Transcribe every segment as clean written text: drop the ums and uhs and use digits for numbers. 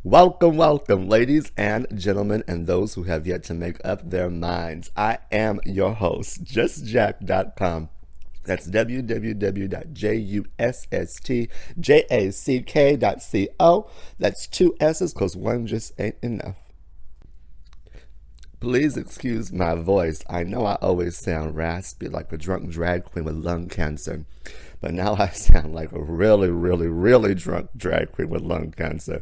Welcome, welcome, ladies and gentlemen, and those who have yet to make up their minds. I am your host, JustJack.com. That's www.justjack.co. That's two S's because one just ain't enough. Please excuse my voice. I know I always sound raspy like a drunk drag queen with lung cancer, but now I sound like a really, really, really drunk drag queen with lung cancer.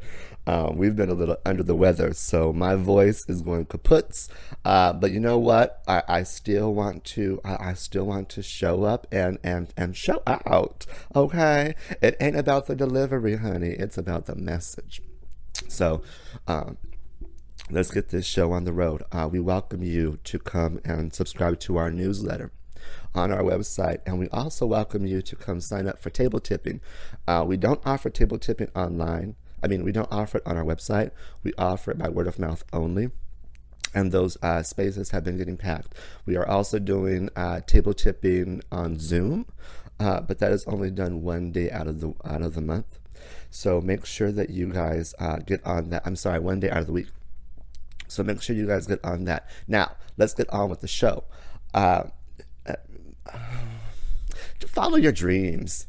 We've been a little under the weather, so my voice is going kaputs. But you know what? I still want to. I still want to show up and show out. Okay, it ain't about the delivery, honey. It's about the message. So, let's get this show on the road. We welcome you to come and subscribe to our newsletter on our website, and we also welcome you to come sign up for table tipping. We don't offer table tipping online. We don't offer it on our website. We offer it by word of mouth only, and those spaces have been getting packed. We are also doing table tipping on Zoom, but that is only done one day out of the month. So make sure that you guys get on that. I'm sorry, one day out of the week. So make sure you guys get on that. Now, let's get on with the show. Follow your dreams.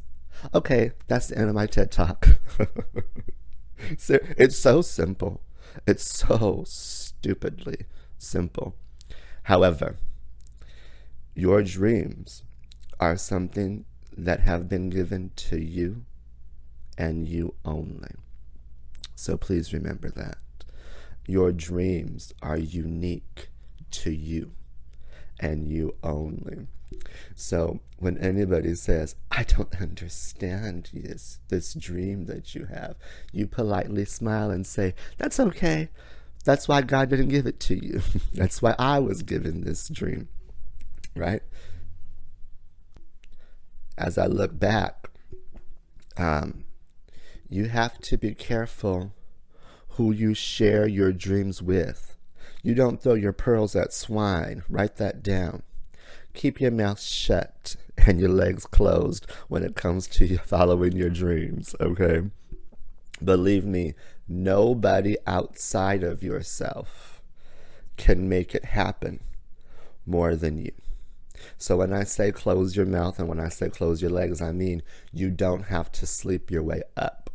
Okay, that's the end of my TED Talk. So, it's so simple. It's so stupidly simple. However, your dreams are something that have been given to you and you only. So please remember that. Your dreams are unique to you and you only. So when anybody says, I don't understand this dream that you have, you politely smile and say, that's okay. That's why God didn't give it to you. That's why I was given this dream, right? As I look back, you have to be careful who you share your dreams with. You don't throw your pearls at swine. Write that down. Keep your mouth shut and your legs closed when it comes to following your dreams, okay? Believe me, nobody outside of yourself can make it happen more than you. So when I say close your mouth and when I say close your legs, I mean you don't have to sleep your way up.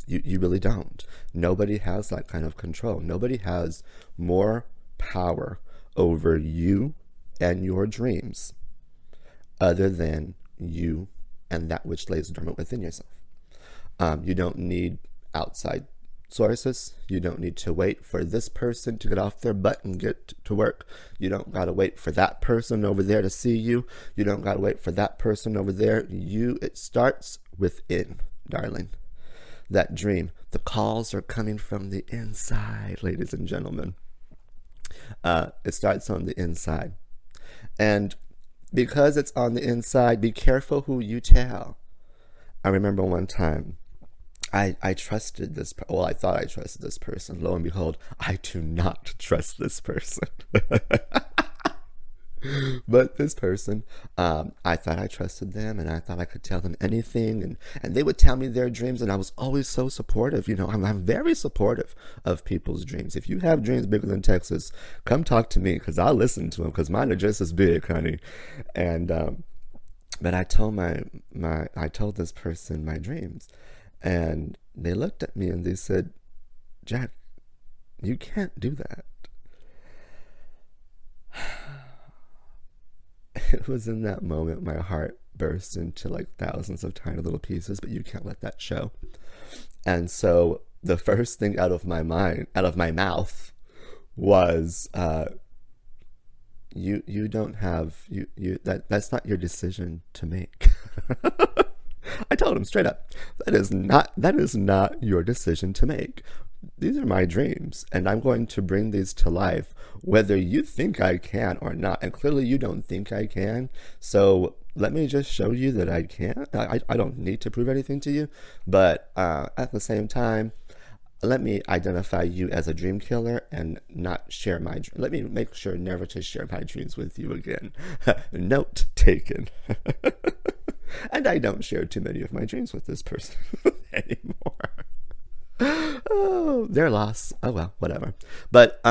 You really don't. Nobody has that kind of control. Nobody has more power over you and your dreams other than you and that which lays dormant within yourself. You don't need outside sources. You don't need to wait for this person to get off their butt and get to work. You don't got to wait for that person over there to see you. You don't got to wait for that person over there. It starts within, darling. That dream. The calls are coming from the inside, ladies and gentlemen. It starts on the inside. And because it's on the inside, be careful who you tell. I remember one time I trusted this, I thought I trusted this person. Lo and behold, I do not trust this person. But this person, I thought I trusted them and I thought I could tell them anything, and they would tell me their dreams, and I was always so supportive. I'm very supportive of people's dreams. If you have dreams bigger than Texas, come talk to me because I'll listen to them because mine are just as big, honey. And but I told I told this person my dreams, and they looked at me and they said, Jack, you can't do that. It was in that moment my heart burst into like thousands of tiny little pieces, but you can't let that show. And so the first thing out of my mouth was, you don't have that's not your decision to make. I told him straight up, that is not your decision to make. These are my dreams, and I'm going to bring these to life, whether you think I can or not. And clearly you don't think I can. So let me just show you that I can. I don't need to prove anything to you. But at the same time, let me identify you as a dream killer and not share my dream. Let me make sure never to share my dreams with you again. Note taken. And I don't share too many of my dreams with this person anymore. Oh, their loss. Oh well, whatever. But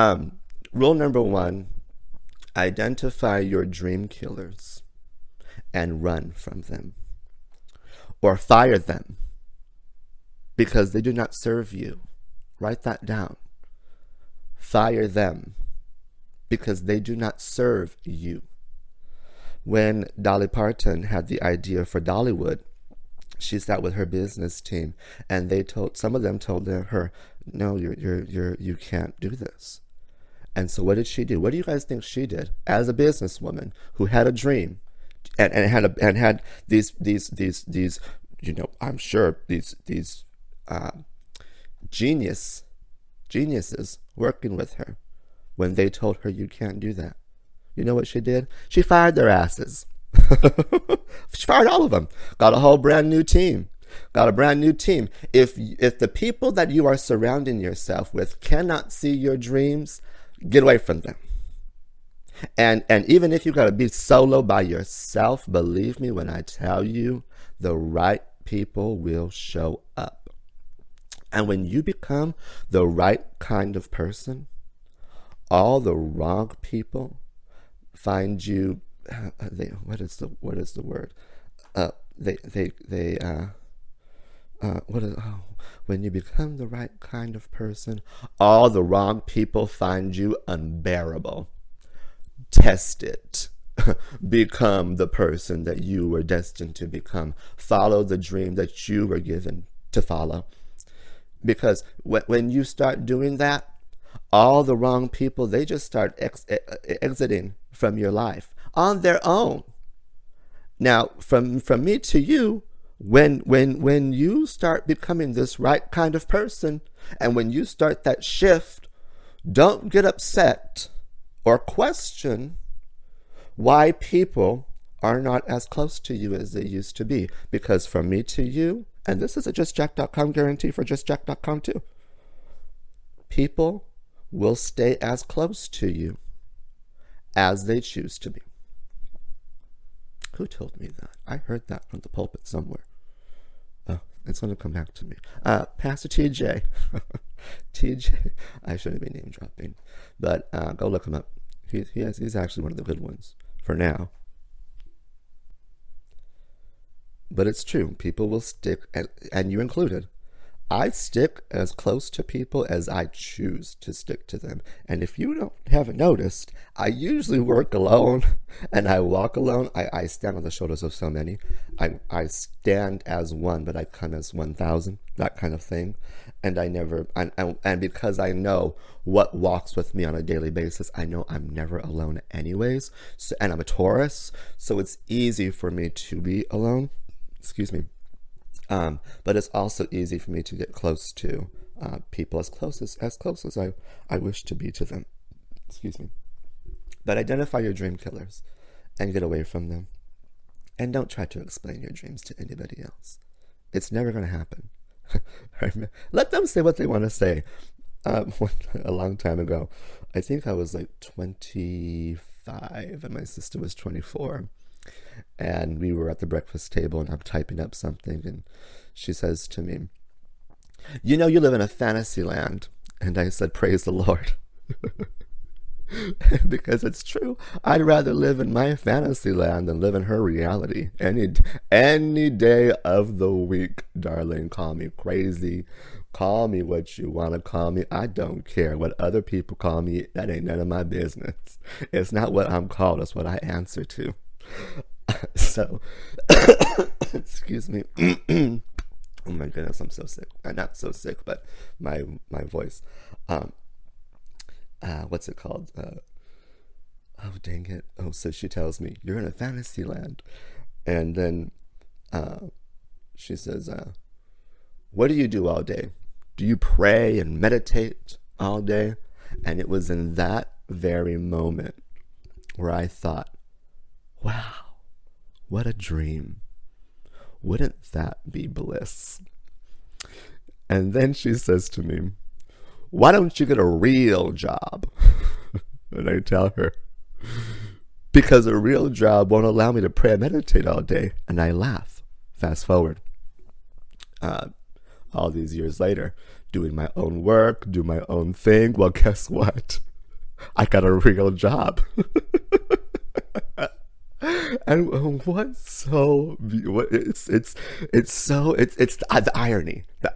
rule number 1, identify your dream killers and run from them. Or fire them because they do not serve you. Write that down. Fire them because they do not serve you. When Dolly Parton had the idea for Dollywood, she sat with her business team, and some of them told her, "No, you can't do this." And so, what did she do? What do you guys think she did as a businesswoman who had a dream, and had these I'm sure these geniuses working with her when they told her you can't do that? You know what she did? She fired their asses. She fired all of them. Got a whole brand new team. If the people that you are surrounding yourself with cannot see your dreams, get away from them. And even if you got to be solo by yourself, believe me when I tell you, the right people will show up. And when you become the right kind of person, all the wrong people find you. What is the word? When you become the right kind of person, all the wrong people find you unbearable. Test it. Become the person that you were destined to become. Follow the dream that you were given to follow. Because when you start doing that, all the wrong people, they just start exiting from your life on their own. Now, from me to you, when you start becoming this right kind of person, and when you start that shift, don't get upset or question why people are not as close to you as they used to be. Because from me to you, and this is a JustJack.com guarantee for JustJack.com too, people will stay as close to you as they choose to be. Who told me that? I heard that from the pulpit somewhere. Oh, it's going to come back to me. Pastor TJ. TJ. I shouldn't be name dropping, but go look him up. He's actually one of the good ones for now. But it's true. People will stick, and you included. I stick as close to people as I choose to stick to them. And if you haven't noticed, I usually work alone and I walk alone. I stand on the shoulders of so many. I stand as one, but I come as 1,000, that kind of thing. And and because I know what walks with me on a daily basis, I know I'm never alone anyways. So, and I'm a Taurus, so it's easy for me to be alone. Excuse me. But it's also easy for me to get close to people as close as I wish to be to them. Excuse me. But identify your dream killers and get away from them. And don't try to explain your dreams to anybody else. It's never going to happen. Let them say what they want to say. A long time ago, I think I was like 25 and my sister was 24. And we were at the breakfast table and I'm typing up something and she says to me, "You know, you live in a fantasy land." And I said, "Praise the Lord." Because it's true. I'd rather live in my fantasy land than live in her reality. Any day of the week, darling. Call me crazy. Call me what you want to call me. I don't care what other people call me. That ain't none of my business. It's not what I'm called. It's what I answer to. So, excuse me. Oh my goodness, I'm so sick. Not so sick, but my voice. What's it called? Oh, dang it. Oh, so she tells me, "You're in a fantasy land." And then she says, "What do you do all day? Do you pray and meditate all day?" And it was in that very moment where I thought, wow, what a dream. Wouldn't that be bliss? And then she says to me, "Why don't you get a real job?" And I tell her, "Because a real job won't allow me to pray and meditate all day." And I laugh. Fast forward. all these years later, doing my own work, do my own thing. Well, guess what? I got a real job. And what's so it's the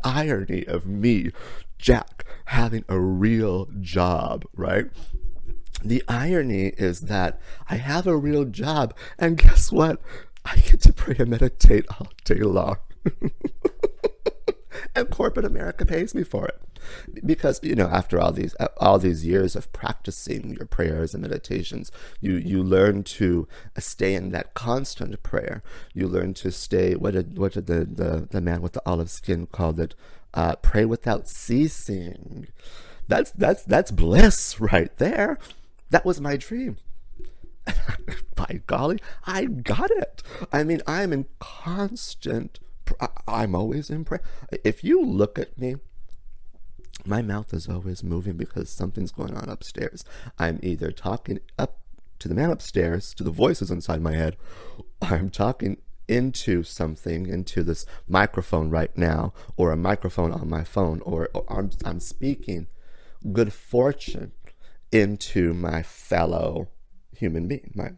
irony of me, Jack, having a real job, right? The irony is that I have a real job, and guess what? I get to pray and meditate all day long. And corporate America pays me for it. Because, after all these years of practicing your prayers and meditations, you learn to stay in that constant prayer. You learn to stay, what did the man with the olive skin called it? Pray without ceasing. That's bliss right there. That was my dream. By golly, I got it. I mean, I'm in constant, I'm always in prayer. If you look at me, my mouth is always moving because something's going on upstairs. I'm either talking up to the man upstairs, to the voices inside my head, or I'm talking into something, into this microphone right now, or a microphone on my phone, or I'm speaking good fortune into my fellow human being, my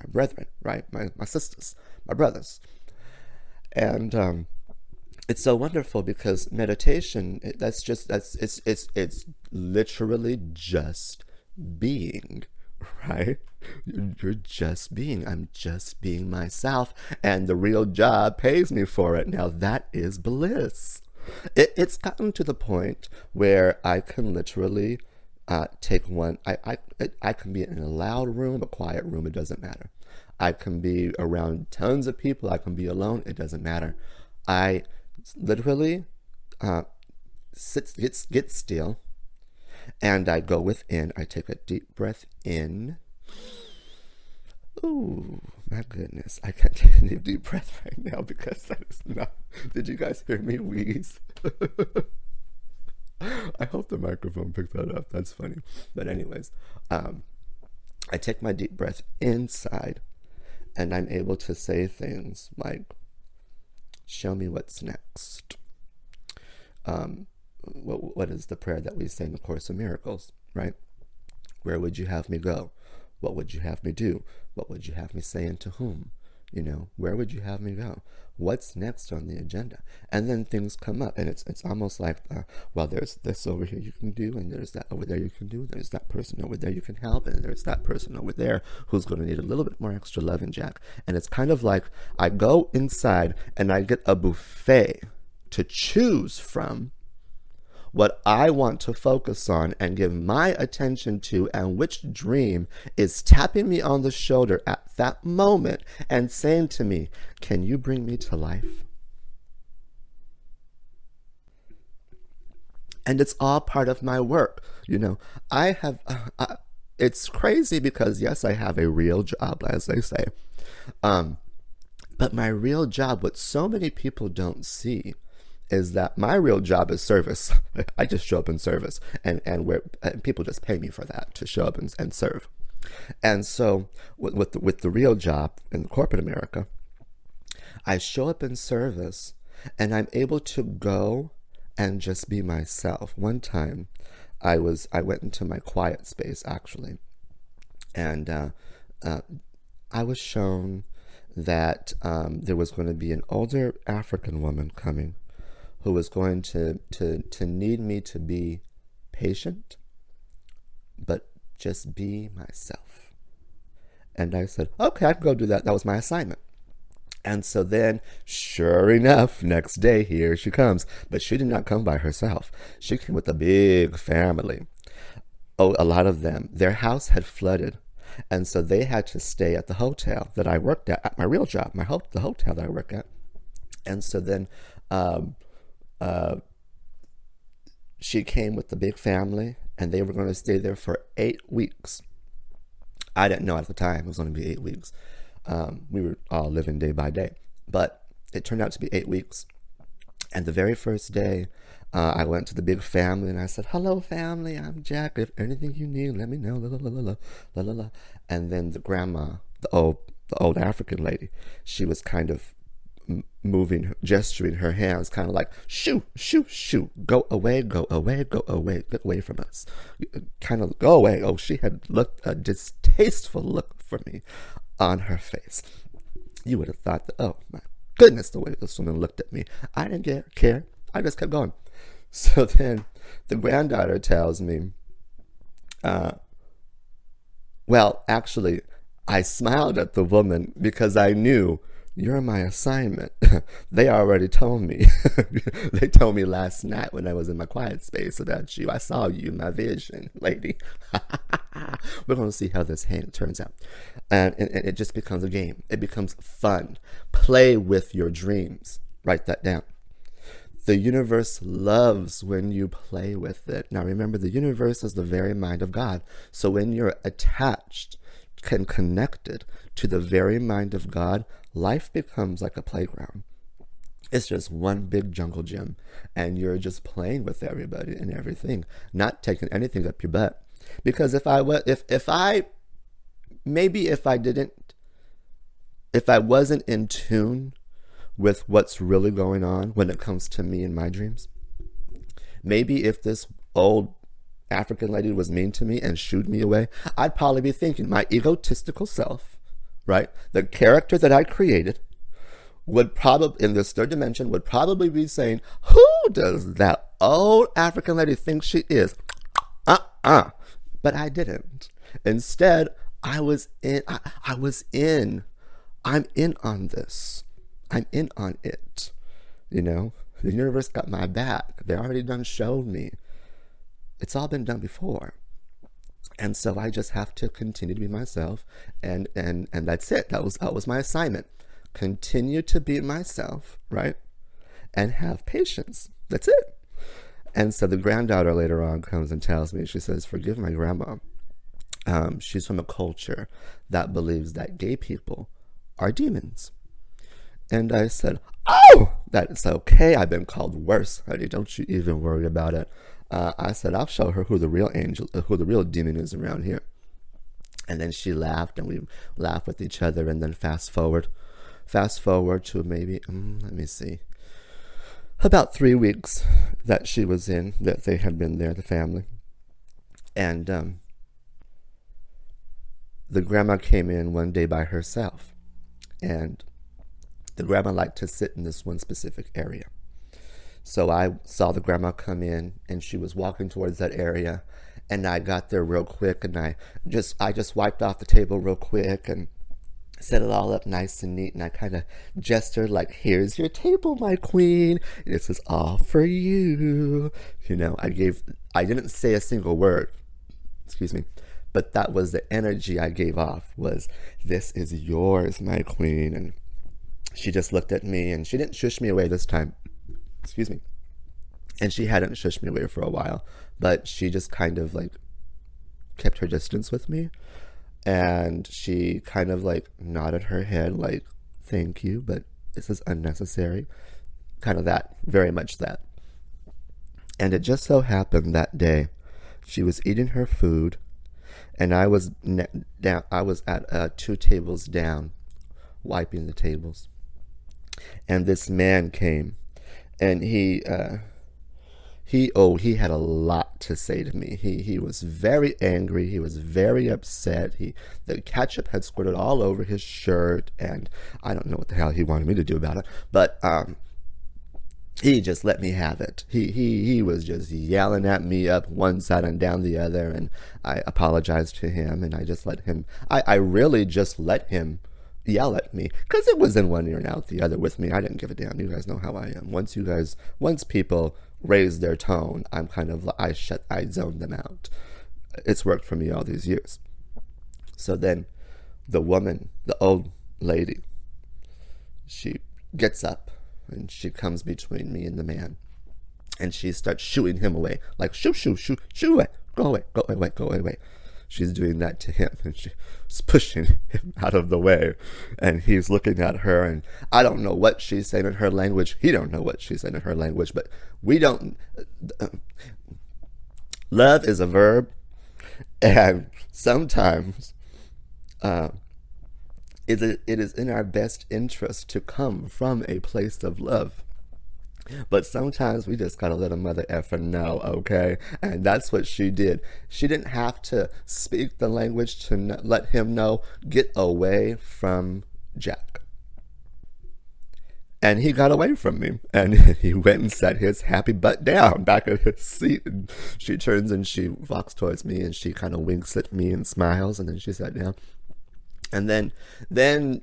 brethren, right? My sisters, my brothers. And it's so wonderful because meditation, it's literally just being, right? You're just being. I'm just being myself, and the real job pays me for it. Now that is bliss. It's gotten to the point where I can literally take one. I can be in a loud room, a quiet room. It doesn't matter. I can be around tons of people. I can be alone. It doesn't matter. I literally get still, and I go within. I take a deep breath in. Ooh, my goodness. I can't take a deep breath right now because that is not... Did you guys hear me wheeze? I hope the microphone picked that up. That's funny. But anyways, I take my deep breath inside, and I'm able to say things like, show me what's next. What is the prayer that we say in the Course of Miracles, right? Where would you have me go? What would you have me do? What would you have me say and to whom? Where would you have me go? What's next on the agenda? And then things come up, and it's almost like, well, there's this over here you can do, and there's that over there you can do, there's that person over there you can help, and there's that person over there who's going to need a little bit more extra loving, Jack. And it's kind of like I go inside and I get a buffet to choose from what I want to focus on and give my attention to, and which dream is tapping me on the shoulder at that moment and saying to me, can you bring me to life? And it's all part of my work. I have, it's crazy because yes, I have a real job, as they say. But my real job, what so many people don't see, is that my real job is service. I just show up in service, and people just pay me for that, to show up and serve. And so with the real job in corporate America, I show up in service, and I'm able to go and just be myself. One time, I went into my quiet space actually, and I was shown that there was going to be an older African woman coming, who was going to need me to be patient, but just be myself. And I said, okay, I can go do that. That was my assignment. And so then, sure enough, next day, here she comes. But she did not come by herself. She came with a big family. Oh, a lot of them. Their house had flooded. And so they had to stay at the hotel that I worked at my real job, the hotel that I work at. And so then she came with the big family, and they were going to stay there for 8 weeks. I didn't know at the time it was going to be 8 weeks. We were all living day by day, but it turned out to be 8 weeks. And the very first day, I went to the big family and I said, hello family, I'm Jack. If anything you need, let me know. La, la, la, la, la, la, la. And then the grandma, the old African lady, she was kind of moving, gesturing her hands, kind of like, shoo, shoo, shoo, go away, go away, go away, get away from us. Kind of go away. Oh, she had looked a distasteful look for me on her face. You would have thought that, oh my goodness, the way this woman looked at me. I didn't care. I just kept going. So then the granddaughter tells me, well, actually, I smiled at the woman because I knew, you're my assignment. They already told me. They told me last night when I was in my quiet space about you. I saw you in my vision, lady. We're going to see how this hand turns out. And it just becomes a game. It becomes fun. Play with your dreams. Write that down. The universe loves when you play with it. Now remember, the universe is the very mind of God. So when you're attached and connected to the very mind of God, life becomes like a playground. It's just one big jungle gym, and you're just playing with everybody and everything, not taking anything up your butt. Because if I wasn't in tune with what's really going on when it comes to me and my dreams, maybe if this old African lady was mean to me and shooed me away, I'd probably be thinking, my egotistical self, right? The character that I created would probably, in this third dimension, would probably be saying, who does that old African lady think she is? But I didn't. Instead, I'm in on this. I'm in on it. You know, the universe got my back. They already done showed me. It's all been done before. And so I just have to continue to be myself, and that's it. That was my assignment. Continue to be myself, right? And have patience. That's it. And so the granddaughter later on comes and tells me, she says, forgive my grandma. She's from a culture that believes that gay people are demons. And I said, oh, that's okay. I've been called worse, honey. Don't you even worry about it. I said, I'll show her who the real demon is around here. And then she laughed, and we laughed with each other. And then fast forward to maybe, let me see, about 3 weeks that she was in, that they had been there, the family. And the grandma came in one day by herself. And the grandma liked to sit in this one specific area. So I saw the grandma come in, and she was walking towards that area, and I got there real quick, and I just wiped off the table real quick and set it all up nice and neat, and I kind of gestured like, here's your table, my queen. This is all for you. You know, I didn't say a single word, excuse me, but that was the energy I gave off, was, this is yours, my queen. And she just looked at me, and she didn't shush me away this time. Excuse me. And she hadn't shushed me away for a while, but she just kind of like kept her distance with me. And she kind of like nodded her head like, thank you, but this is unnecessary. Kind of that, very much that. And it just so happened that day, she was eating her food, and I was down. I was at 2 tables down, wiping the tables. And this man came, and he had a lot to say to me. He was very angry. He was very upset. The ketchup had squirted all over his shirt, and I don't know what the hell he wanted me to do about it. But he just let me have it. He was just yelling at me up one side and down the other, and I apologized to him, and I just let him. I really just let him yell at me, because it was in one ear and out the other with me. I didn't give a damn. You guys know how I am. Once people raise their tone, I'm kind of, I zone them out. It's worked for me all these years. So then the woman, the old lady, she gets up, and she comes between me and the man, and she starts shooing him away, like, shoo away, go away. She's doing that to him, and she's pushing him out of the way, and he's looking at her, and I don't know what she's saying in her language. He don't know what she's saying in her language, but we don't. Love is a verb, and sometimes it is in our best interest to come from a place of love. But sometimes we just gotta let a mother effer know, okay? And that's what she did. She didn't have to speak the language to let him know, get away from Jack. And he got away from me. And he went and sat his happy butt down back in his seat. And she turns and she walks towards me and she kind of winks at me and smiles. And then she sat down. And then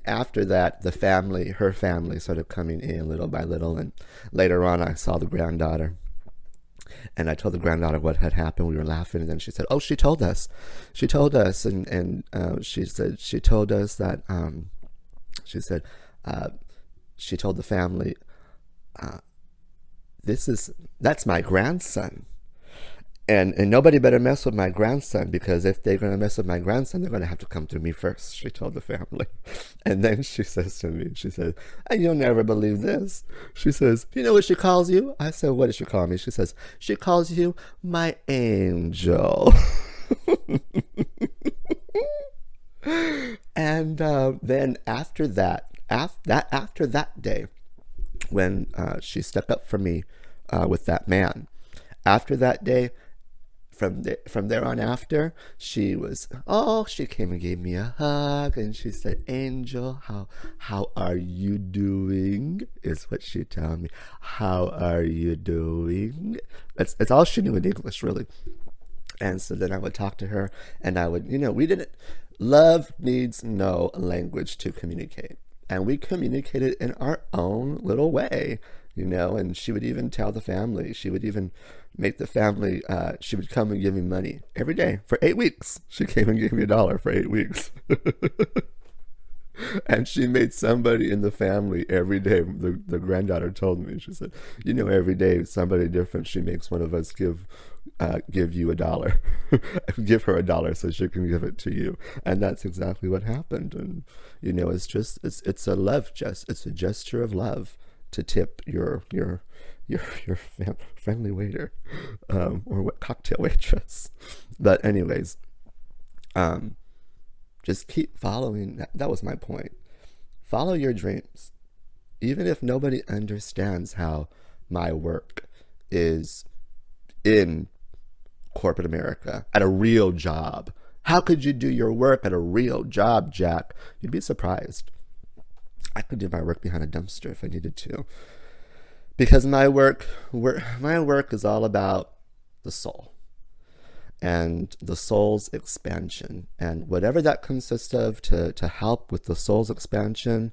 after that, her family started coming in little by little. And later on, I saw the granddaughter. And I told the granddaughter what had happened. We were laughing. And then she said, oh, she told us. She told us. And she said, she told us that, she said, she told the family, that's my grandson. And nobody better mess with my grandson, because if they're going to mess with my grandson, they're going to have to come through me first, she told the family. And then she says to me, she says, and you'll never believe this. She says, you know what she calls you? I said, what does she call me? She says, she calls you my angel. And then after that day, when she stuck up for me with that man, after that day, from there on after, she came and gave me a hug, and she said, Angel, how are you doing? Is what she told me. How are you doing? That's all she knew in English, really. And so then I would talk to her, and I would, love needs no language to communicate. And we communicated in our own little way, and she would even tell the family. She would even make the family, she would come and give me money every day for 8 weeks. She came and gave me $1 for 8 weeks. And she made somebody in the family every day. The granddaughter told me, she said, every day somebody different, she makes one of us give you $1. Give her $1 so she can give it to you. And that's exactly what happened. And it's a love it's a gesture of love to tip your friendly waiter, or cocktail waitress. But anyways, just keep following. That was my point. Follow your dreams. Even if nobody understands how my work is in corporate America, at a real job. How could you do your work at a real job, Jack? You'd be surprised. I could do my work behind a dumpster if I needed to. Because my work is all about the soul. And the soul's expansion. And whatever that consists of to help with the soul's expansion,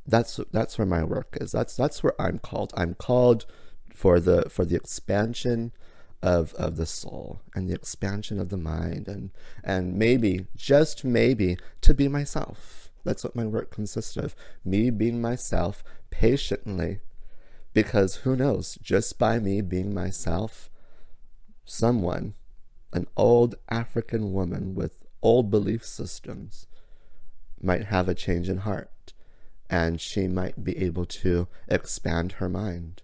that's where my work is. That's where I'm called. I'm called for the expansion of the soul and the expansion of the mind, and maybe, just maybe, to be myself. That's what my work consists of. Me being myself patiently, because who knows, just by me being myself, someone, an old African woman with old belief systems, might have a change in heart, and she might be able to expand her mind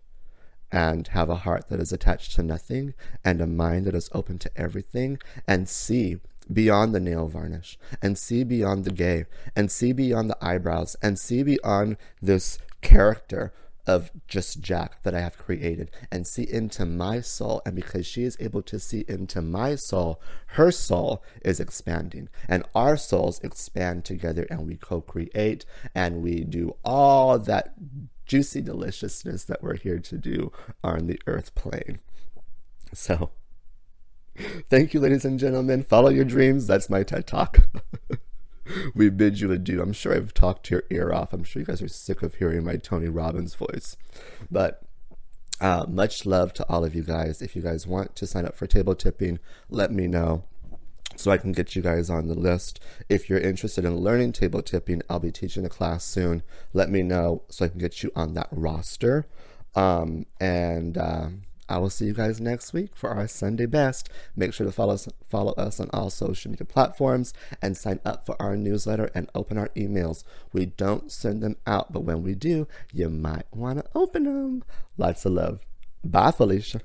and have a heart that is attached to nothing and a mind that is open to everything, and see beyond the nail varnish, and see beyond the gay, and see beyond the eyebrows, and see beyond this character of just Jack that I have created, and see into my soul. And because she is able to see into my soul, her soul is expanding, and our souls expand together, and we co-create, and we do all that juicy deliciousness that we're here to do on the earth plane. So thank you, ladies and gentlemen. Follow your dreams. That's my TED Talk. We bid you adieu. I'm sure I've talked your ear off. I'm sure you guys are sick of hearing my Tony Robbins voice. But much love to all of you guys. If you guys want to sign up for table tipping, let me know so I can get you guys on the list. If you're interested in learning table tipping, I'll be teaching a class soon. Let me know so I can get you on that roster. I will see you guys next week for our Sunday best. Make sure to follow us on all social media platforms, and sign up for our newsletter and open our emails. We don't send them out, but when we do, you might want to open them. Lots of love. Bye, Felicia.